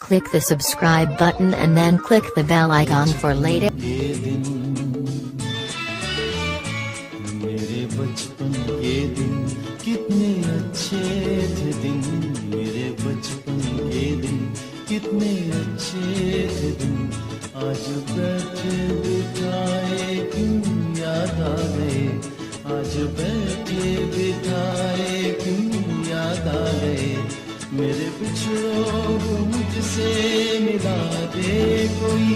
Click the subscribe button and then click the bell icon for later. मेरे बचपन के दिन कितने अच्छे थे दिन, मेरे बचपन के दिन कितने अच्छे थे दिन, आज बैठे बिठाए क्यों याद आ गए, आज बैठे बिठाए क्यों याद आ गए, मेरे बिछड़ों को मुझसे मिला दे कोई,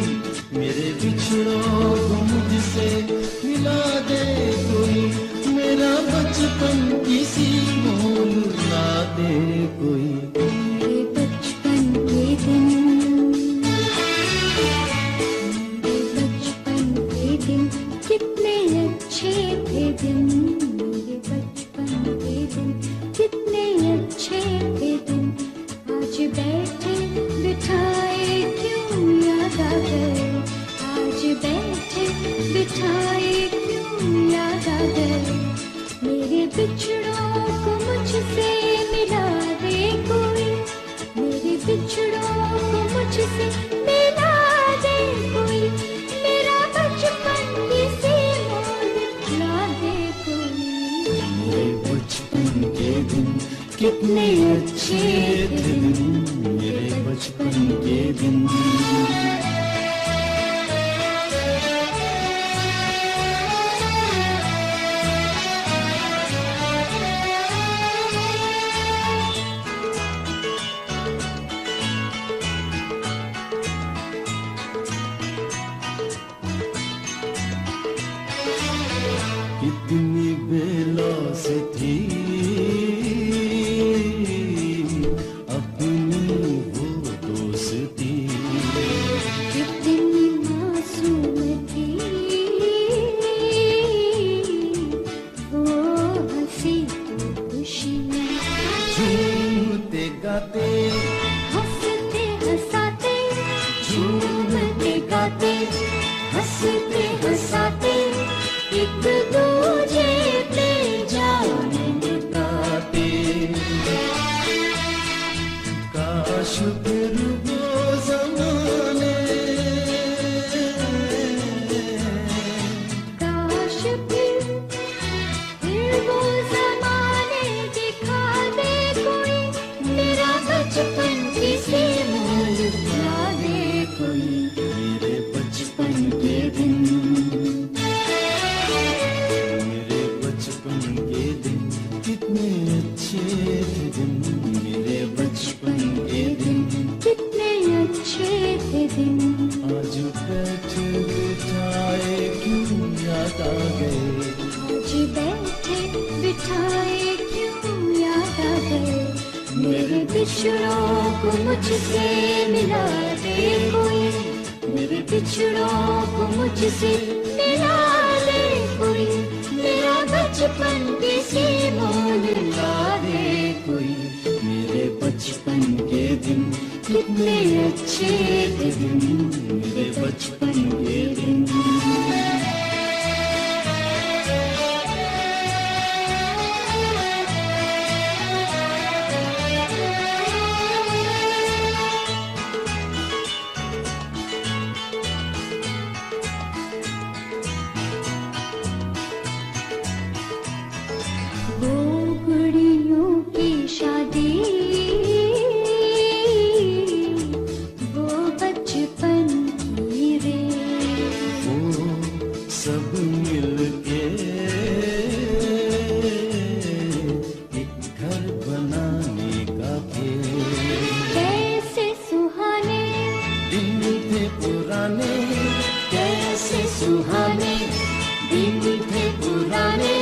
मेरे बिछड़ों को मुझसे मिला दे कोई, मेरा बचपन किसी मोल ला दे कोई। मेरे बचपन के दिन, मेरे बचपन के दिन कितने अच्छे थे दिन, मेरे बचपन के दिन कितने अच्छे थे दिन, आज बैठे बिठाए क्यों याद आ गए, आज बैठे बिठाए क्यों याद आ गए, मेरे बिछड़ों को मुझसे मिला दे कोई, मेरे बिछड़ों को मुझसे मिला दे कोई, मेरा बचपन किसी मोल ला दे कोई। मेरे बचपन के दिन कितने अच्छे थे दिन, मेरे बचपन के दिन। कितनी बेलौस थी अपनी वो दोस्ती, कितनी मासूम थी वो हंसी तो खुशियाँ, झूमते गाते हंसते हंसाते, झूमते गाते हंसते हंसाते, एक दूजे पे जान लुटाते, काश फिर वो ज़माने, काश फिर वो ज़माने दिखा दे कोई, मेरा बचपन किसी मोल ला दे कोई। मेरे बचपन के दिन, मेरे बचपन के दिन कितने अच्छे थे दिन, मेरे बचपन के दिन, कितने अच्छे थे दिन, आज बैठे बिठाए क्यों याद आ गए, आज बैठे बिठाए क्यों याद आ गए, मेरे बिछड़ों को मुझसे मिला दे कोई, मेरे बिछड़ों को मुझसे मिला दे कोई, मेरा बचपन किसी मोल ला दे कोई। मेरे बचपन के दिन कितने अच्छे थे दिन, मेरे बचपन के दिन। वो गुड़ियों की शादी, वो बचपन की रे, वो सब मिलके एक घर बनाने का खेल, कैसे सुहाने दिन थे पुराने, कैसे सुहाने दिन थे पुराने,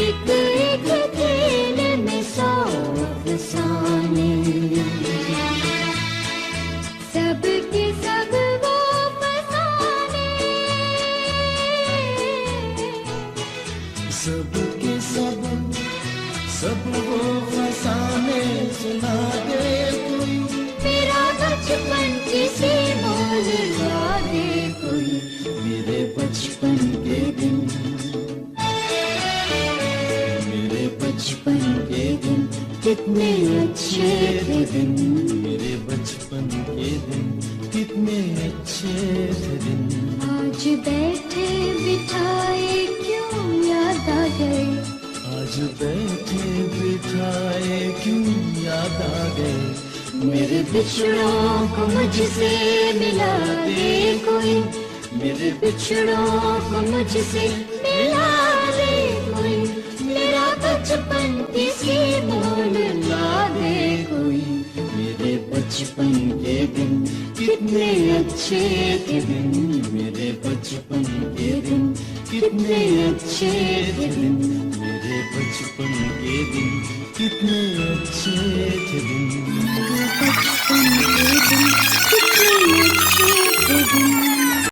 एक एक खेल में 100 अफसाने, सब के सब वो फसाने, सब के सब वो फसाने सुना दे कोई, मेरा बचपन किसी मोल ला दे कोई। मेरे बचपन के दिन, मेरे बचपन के दिन कितने कितने अच्छे थे दिन मेरे बचपन के दिन कितने अच्छे थे दिन आज बैठे बिठाए क्यों याद आ गए आज बैठे बिठाए क्यों याद आ गए मेरे बिछड़ों को मुझसे मिला दे कोई मेरे बिछड़ों को मुझसे मिला दे कोई मेरा बचपन किसी मोल ला दे कोई मेरे बचपन के दिन कितने अच्छे थे दिन मेरे बचपन के दिन कितने अच्छे थे दिन मेरे बचपन के दिन कितने अच्छे थे दिन बचपन के दिन कितने अच्छे थे दिन